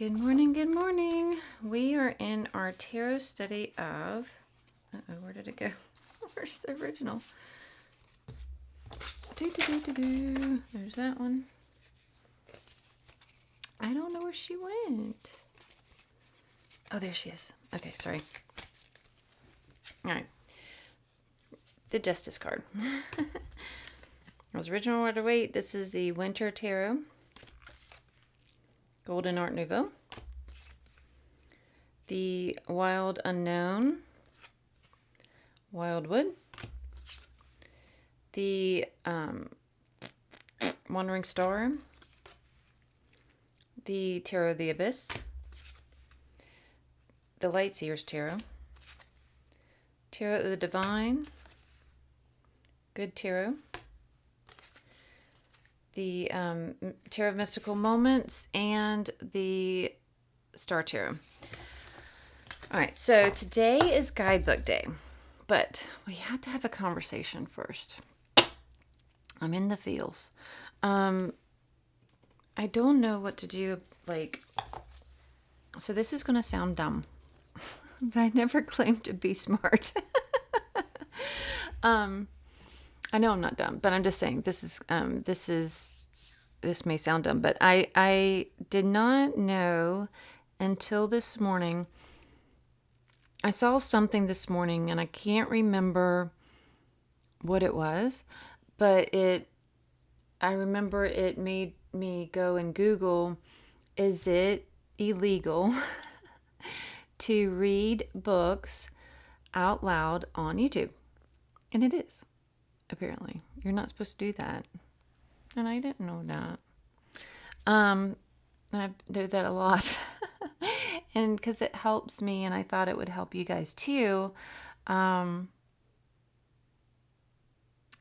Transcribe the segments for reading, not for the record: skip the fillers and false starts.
Good morning, good morning. We are in our tarot study of, where did it go? Where's the original? There's that one. I don't know where she went. Oh, there she is. Okay, sorry. All right. The Justice card. It was original order weight. This is the Winter Tarot. Golden Art Nouveau. The Wild Unknown. Wildwood. The Wandering Star. The Tarot of the Abyss. The Lightseers Tarot. Tarot of the Divine. Good Tarot. The Tarot of Mystical Moments, and the Star Tarot. All right, so today is guidebook day, but we have to have a conversation first. I'm in the feels. I don't know what to do, so this is going to sound dumb, but I never claimed to be smart. I know I'm not dumb, but I'm just saying this may sound dumb, but I did not know until this morning. I saw something this morning and I can't remember what it was, but I remember it made me go and Google, is it illegal to read books out loud on YouTube? And it is. Apparently, you're not supposed to do that, and I didn't know that. I do that a lot, and because it helps me, and I thought it would help you guys too. And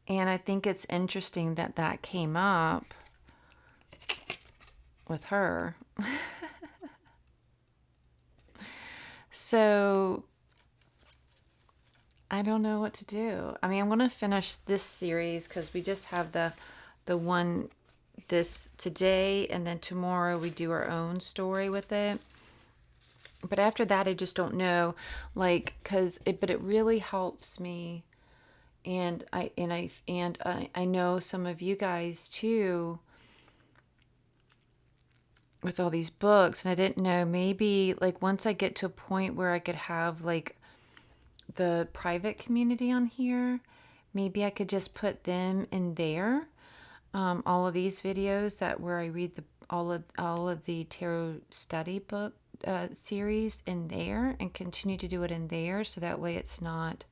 I think it's interesting that came up with her. So I don't know what to do. I mean, I'm going to finish this series because we just have the one this today, and then tomorrow we do our own story with it. But after that, I just don't know, but it really helps me, and I know some of you guys too with all these books, and I didn't know, maybe once I get to a point where I could have the private community on here, maybe I could just put them in there. All of these videos where I read all of the tarot study book series in there, and continue to do it in there, so that way it's not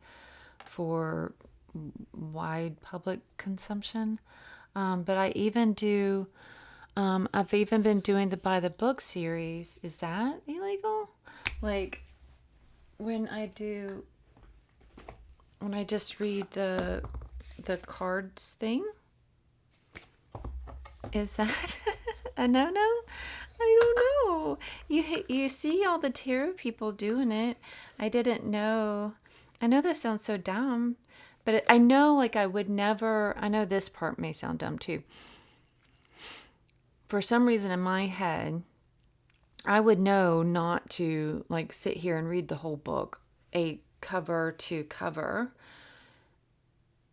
for wide public consumption. But I even do. I've even been doing the by the book series. Is that illegal? When I just read the cards thing, is that a no-no? I don't know. You see all the tarot people doing it. I didn't know. I know that sounds so dumb, but I know I would never. I know this part may sound dumb too. For some reason in my head, I would know not to sit here and read the whole book, a cover to cover,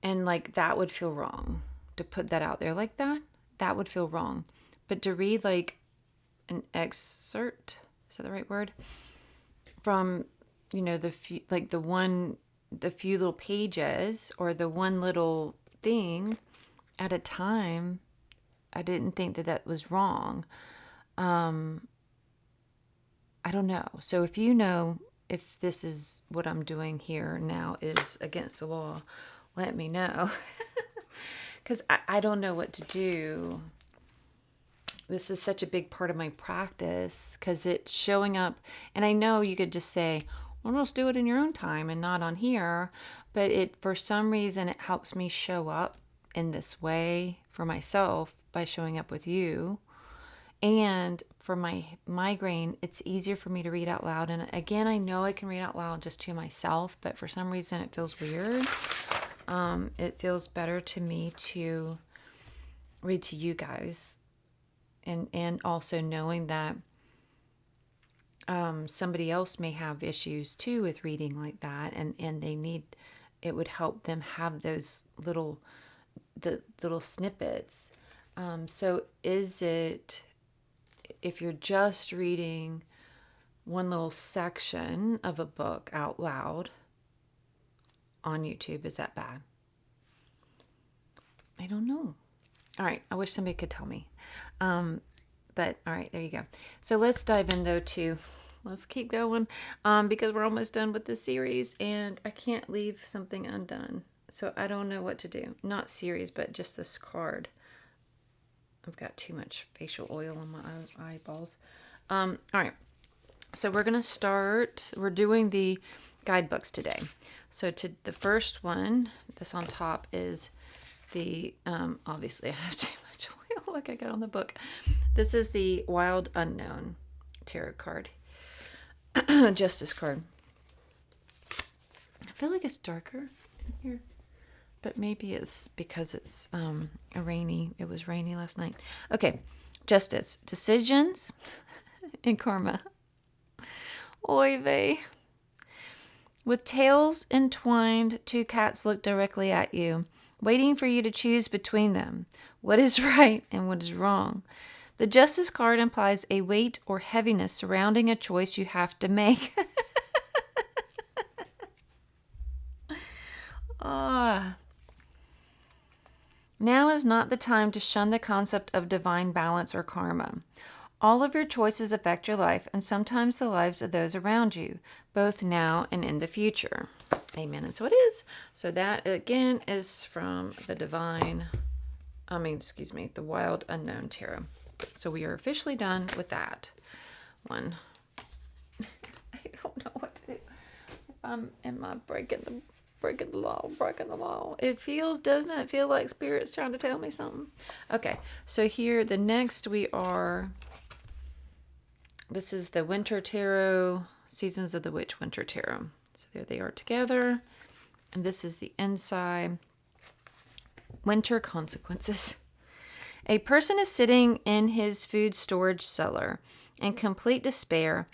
and that would feel wrong to put that out there like that. That would feel wrong. But to read an excerpt, is that the right word, from the few, the few little pages, or the one little thing at a time, I didn't think that was wrong. I don't know. So if you know if this is what I'm doing here now is against the law, let me know. Because I don't know what to do. This is such a big part of my practice, because it's showing up. And I know you could just say, well, just do it in your own time and not on here. But for some reason, it helps me show up in this way for myself by showing up with you. And for my migraine, it's easier for me to read out loud. And again, I know I can read out loud just to myself, but for some reason it feels weird. It feels better to me to read to you guys. And also knowing that somebody else may have issues too with reading like that, and they need, it would help them have those the little snippets. So is it, if you're just reading one little section of a book out loud on YouTube, is that bad? I don't know. All right, I wish somebody could tell me. But all right, there you go. So let's dive in though to, let's keep going, because we're almost done with this series and I can't leave something undone. So I don't know what to do. Not series, but just this card. I've got too much facial oil on my eyeballs. All right. So we're going to start, we're doing the guidebooks today. So to the first one, this on top is the, obviously I have too much oil like I got on the book. This is the Wild Unknown tarot card. Justice card. I feel like it's darker in here, but maybe it's because it's it was rainy last night. Okay, Justice, decisions, and karma. Oy vey. With tails entwined, two cats look directly at you, waiting for you to choose between them. What is right and what is wrong? The Justice card implies a weight or heaviness surrounding a choice you have to make. Ah. Now is not the time to shun the concept of divine balance or karma. All of your choices affect your life and sometimes the lives of those around you, both now and in the future. Amen. And so it is. So that again is from the the Wild Unknown Tarot. So we are officially done with that one. I don't know what to do. Am I breaking the law? Doesn't it feel like Spirit's trying to tell me something? Okay, so here, the next this is the Winter Tarot, Seasons of the Witch Winter Tarot. So there they are together. And this is the inside. Winter Consequences. A person is sitting in his food storage cellar in complete despair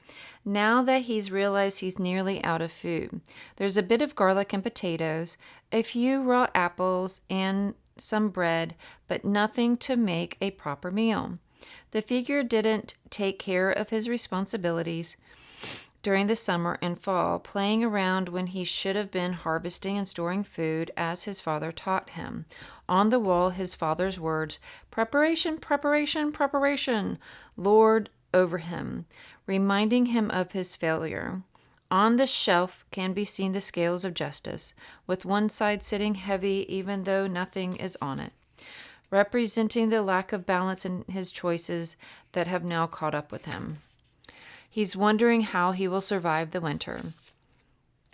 now that he's realized he's nearly out of food. There's a bit of garlic and potatoes, a few raw apples, and some bread, but nothing to make a proper meal. The figure didn't take care of his responsibilities during the summer and fall, playing around when he should have been harvesting and storing food as his father taught him. On the wall, his father's words, "Preparation, preparation, preparation," lord over him, reminding him of his failure. On the shelf can be seen the scales of justice, with one side sitting heavy even though nothing is on it, representing the lack of balance in his choices that have now caught up with him. He's wondering how he will survive the winter.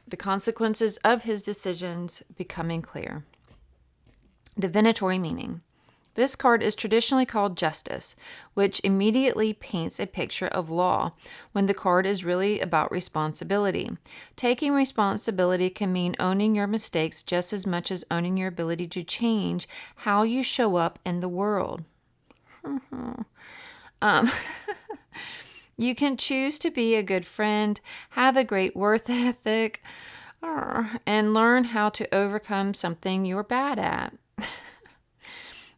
The consequences of his decisions becoming clear. Divinatory meaning. This card is traditionally called Justice, which immediately paints a picture of law, when the card is really about responsibility. Taking responsibility can mean owning your mistakes just as much as owning your ability to change how you show up in the world. You can choose to be a good friend, have a great work ethic, and learn how to overcome something you're bad at.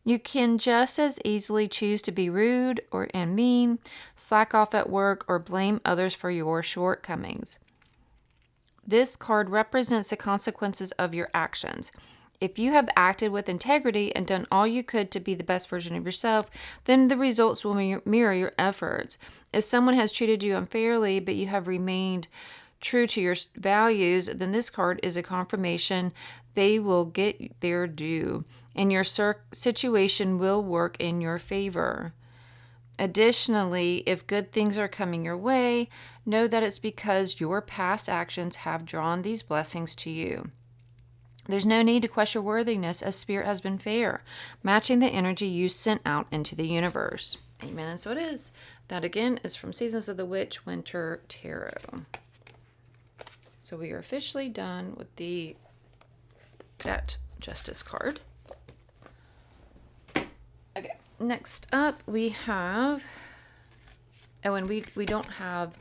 You can just as easily choose to be rude and mean, slack off at work, or blame others for your shortcomings. This card represents the consequences of your actions. If you have acted with integrity and done all you could to be the best version of yourself, then the results will mirror your efforts. If someone has treated you unfairly, but you have remained true to your values, then this card is a confirmation they will get their due, and your situation will work in your favor. Additionally, if good things are coming your way, know that it's because your past actions have drawn these blessings to you. There's no need to question worthiness, as Spirit has been fair, matching the energy you sent out into the universe. Amen. And so it is. That again is from Seasons of the Witch Winter Tarot. So we are officially done with that Justice card. Okay, next up we have Oh, and we don't have,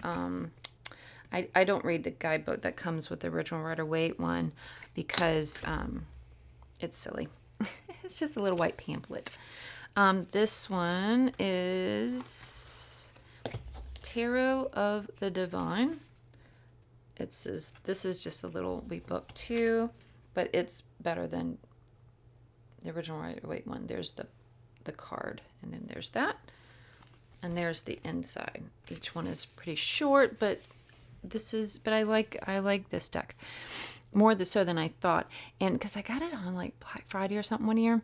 I don't read the guidebook that comes with the original Rider-Waite one because it's silly. It's just a little white pamphlet. This one is Tarot of the Divine. It says this is just a little wee book too, but it's better than the original Rider-Waite one. There's the card, and then there's that, and there's the inside. Each one is pretty short, but I like this deck more so than I thought, and because I got it on like Black Friday or something one year.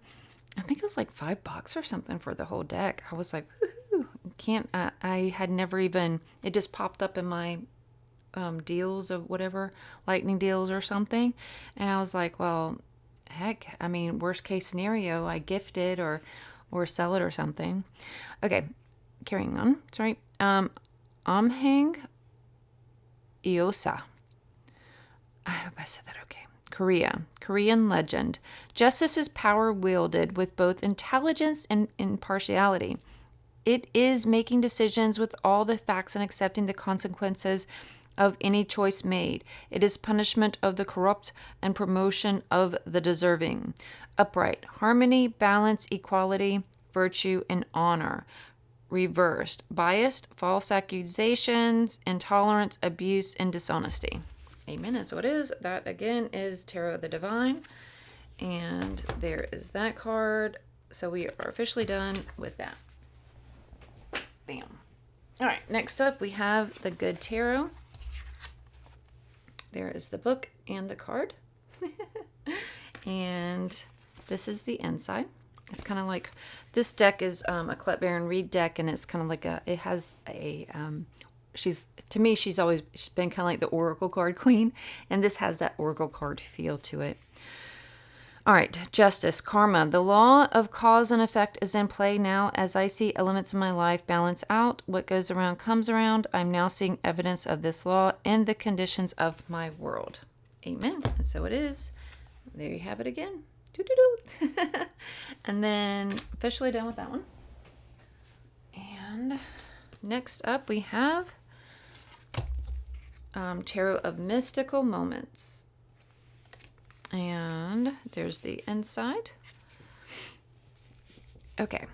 I think it was like $5 or something for the whole deck. I was like, woohoo! I had never even, it just popped up in my deals of whatever, lightning deals or something. And I was like, well, heck, I mean, worst case scenario, I gift it or sell it or something. Okay, carrying on. Sorry. Amhang Iosa. I hope I said that okay. Korean legend. Justice is power wielded with both intelligence and impartiality. It is making decisions with all the facts and accepting the consequences of any choice made. It is punishment of the corrupt and promotion of the deserving. Upright. Harmony, balance, equality, virtue, and honor. Reversed. Biased, false accusations, intolerance, abuse, and dishonesty. Amen. And so it is. That again is Tarot of the Divine. And there is that card. So we are officially done with that. Bam. All right. Next up, we have the Good Tarot. There is the book and the card. And this is the inside. It's kind of like, this deck is a Colette Baron Reed deck, and it's kind of like it has a, to me, she's always been kind of like the Oracle card queen, and this has that Oracle card feel to it. All right, justice, karma. The law of cause and effect is in play now as I see elements in my life balance out. What goes around comes around. I'm now seeing evidence of this law in the conditions of my world. Amen. And so it is. There you have it again. Doo-doo-doo. And then officially done with that one. And next up we have Tarot of Mystical Moments. And there's the inside. Okay.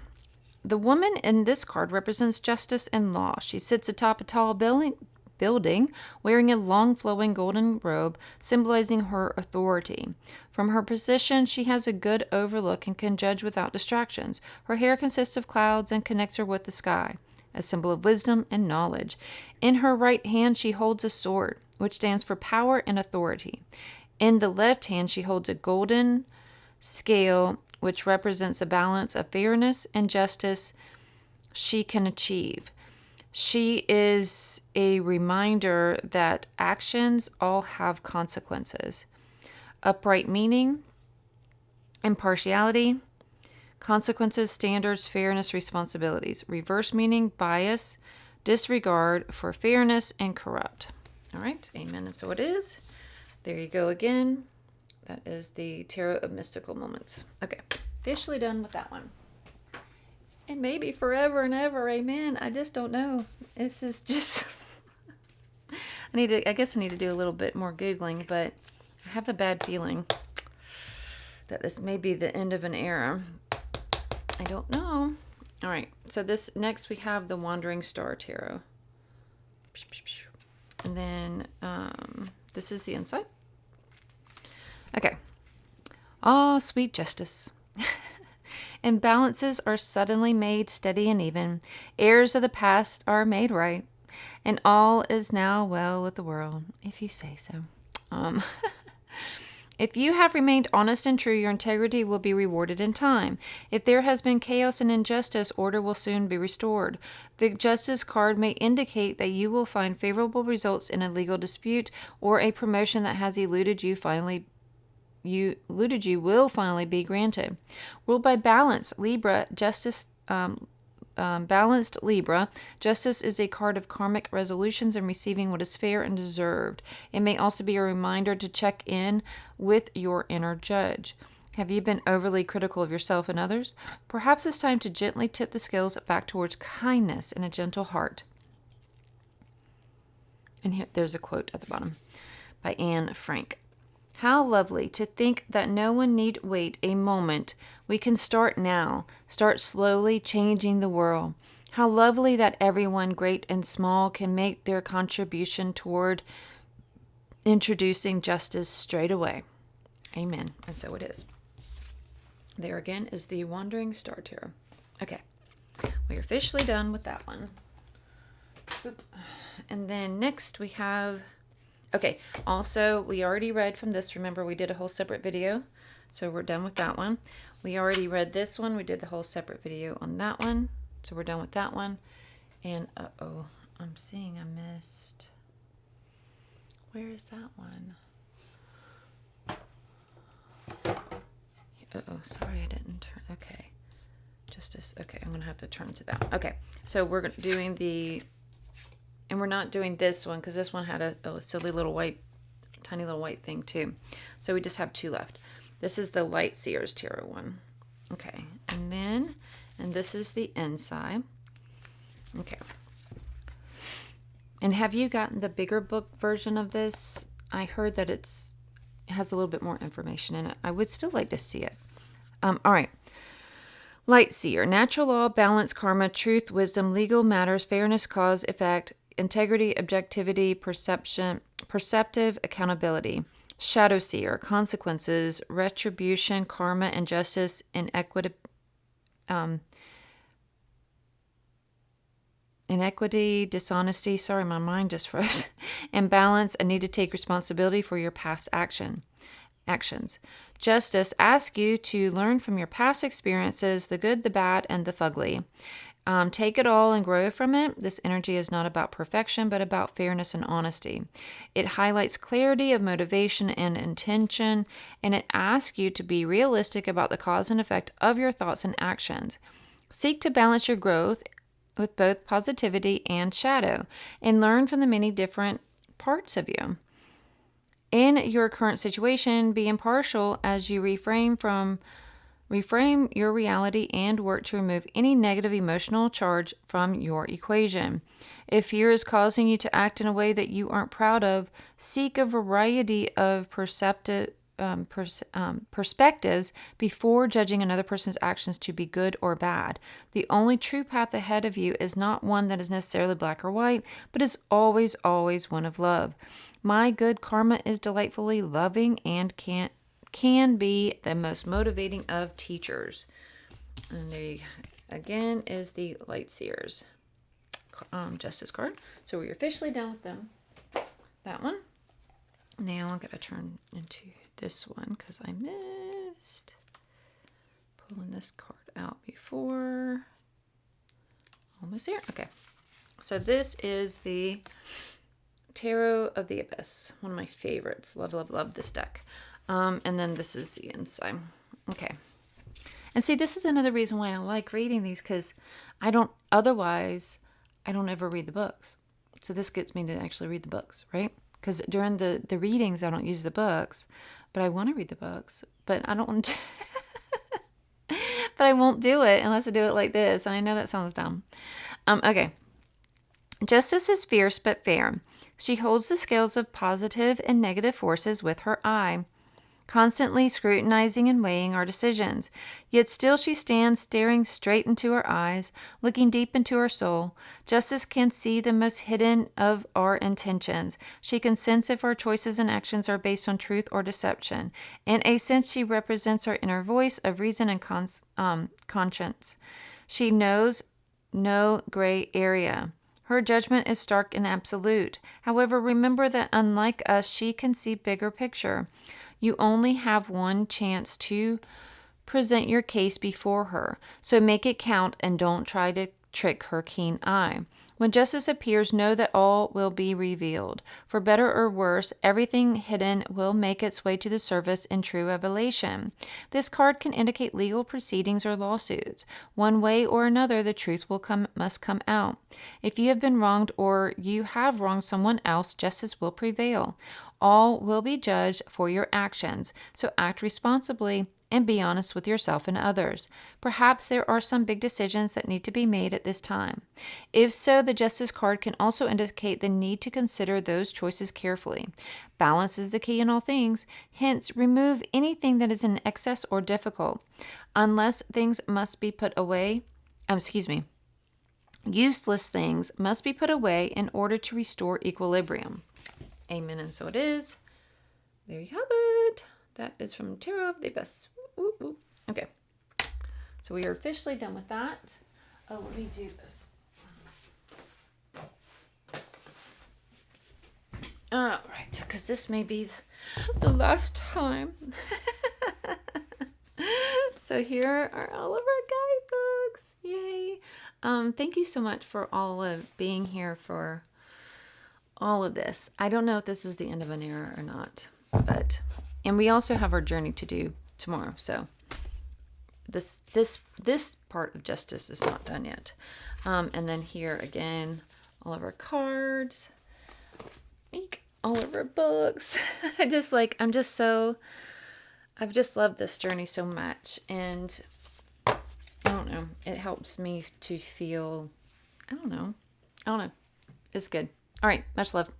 The woman in this card represents justice and law. She sits atop a tall building wearing a long flowing golden robe symbolizing her authority. From her position, she has a good overlook and can judge without distractions. Her hair consists of clouds and connects her with the sky, a symbol of wisdom and knowledge. In her right hand, she holds a sword, which stands for power and authority. In the left hand, she holds a golden scale, which represents a balance of fairness and justice she can achieve. She is a reminder that actions all have consequences. Upright meaning, impartiality, consequences, standards, fairness, responsibilities. Reverse meaning, bias, disregard for fairness, and corrupt. All right, amen. And so it is. There you go again. That is the Tarot of Mystical Moments. Okay, officially done with that one. It may be forever and ever, amen. I just don't know. This is just... I guess I need to do a little bit more Googling, but I have a bad feeling that this may be the end of an era. I don't know. All right, so this next we have the Wandering Star Tarot. And then this is the inside. Okay. Ah, sweet justice. Imbalances are suddenly made steady and even. Errors of the past are made right. And all is now well with the world, if you say so. If you have remained honest and true, your integrity will be rewarded in time. If there has been chaos and injustice, order will soon be restored. The Justice card may indicate that you will find favorable results in a legal dispute, or a promotion that has eluded you will finally be granted. Ruled by balance, Libra, justice, balanced Libra, justice is a card of karmic resolutions and receiving what is fair and deserved. It may also be a reminder to check in with your inner judge. Have you been overly critical of yourself and others? Perhaps it's time to gently tip the scales back towards kindness and a gentle heart. And here, there's a quote at the bottom by Anne Frank. How lovely to think that no one need wait a moment. We can start now, start slowly changing the world. How lovely that everyone, great and small, can make their contribution toward introducing justice straight away. Amen. And so it is. There again is the Wandering Star Tarot. Okay, we're officially done with that one. Oop. And then next we have... Okay, also, we already read from this. Remember, we did a whole separate video, so we're done with that one. We already read this one. We did the whole separate video on that one, so we're done with that one. And, uh-oh, I'm seeing I missed... Where is that one? Uh-oh, sorry I didn't turn... Okay, okay, I'm going to have to turn to that one. Okay, so we're doing the... And we're not doing this one because this one had a silly little white, tiny little white thing too. So we just have 2 left. This is the Light Seers Tarot one. Okay, and this is the inside. Okay. And have you gotten the bigger book version of this? I heard that it has a little bit more information in it. I would still like to see it. All right. Light Seer, natural law, balance, karma, truth, wisdom, legal matters, fairness, cause, effect, integrity, objectivity, perceptive accountability. Shadow Seer, consequences, retribution, karma, injustice, inequity, dishonesty. Sorry, my mind just froze. And balance, a need to take responsibility for your past actions. Justice asks you to learn from your past experiences, the good, the bad, and the fugly. Take it all and grow from it. This energy is not about perfection, but about fairness and honesty. It highlights clarity of motivation and intention, and it asks you to be realistic about the cause and effect of your thoughts and actions. Seek to balance your growth with both positivity and shadow, and learn from the many different parts of you. In your current situation, be impartial as you reframe your reality and work to remove any negative emotional charge from your equation. If fear is causing you to act in a way that you aren't proud of, seek a variety of perspectives before judging another person's actions to be good or bad. The only true path ahead of you is not one that is necessarily black or white, but is always, always one of love. My good karma is delightfully loving and can be the most motivating of teachers. And there you, again is the Light Seers Justice card. So we're officially done with them. That one. Now I'm going to turn into this one because I missed pulling this card out before. Almost there. Okay. So this is the Tarot of the Abyss. One of my favorites. Love, love, love this deck. And then this is the inside. Okay. And see, this is another reason why I like reading these, because I don't ever read the books. So this gets me to actually read the books, right? Because during the readings, I don't use the books, but I want to read the books, but I don't, but I won't do it unless I do it like this. And I know that sounds dumb. Okay. Justice is fierce but fair. She holds the scales of positive and negative forces with her eye, constantly scrutinizing and weighing our decisions. Yet still she stands staring straight into our eyes, looking deep into our soul. Justice can see the most hidden of our intentions. She can sense if our choices and actions are based on truth or deception. In a sense, she represents our inner voice of reason and conscience. She knows no gray area. Her judgment is stark and absolute. However, remember that unlike us, she can see bigger picture. You only have one chance to present your case before her, so make it count and don't try to trick her keen eye. When justice appears, know that all will be revealed. For better or worse, everything hidden will make its way to the surface in true revelation. This card can indicate legal proceedings or lawsuits. One way or another, the truth must come out. If you have been wronged or you have wronged someone else, justice will prevail. All will be judged for your actions, so act responsibly and be honest with yourself and others. Perhaps there are some big decisions that need to be made at this time. If so, the Justice card can also indicate the need to consider those choices carefully. Balance is the key in all things. Hence, remove anything that is in excess or difficult. Unless things must be put away, useless things must be put away in order to restore equilibrium. Amen, and so it is. There you have it. That is from Tarot of the Abyss. Ooh, ooh. Okay. So we are officially done with that. Oh, let me do this. All right, because this may be the last time. So here are all of our guidebooks. Yay. Thank you so much for all of being here for all of this. I don't know if this is the end of an era or not, and we also have our journey to do tomorrow. So this part of Justice is not done yet. And then here again, all of our cards, all of our books. I've just loved this journey so much, and I don't know, it helps me to feel, I don't know, it's good. All right, much love.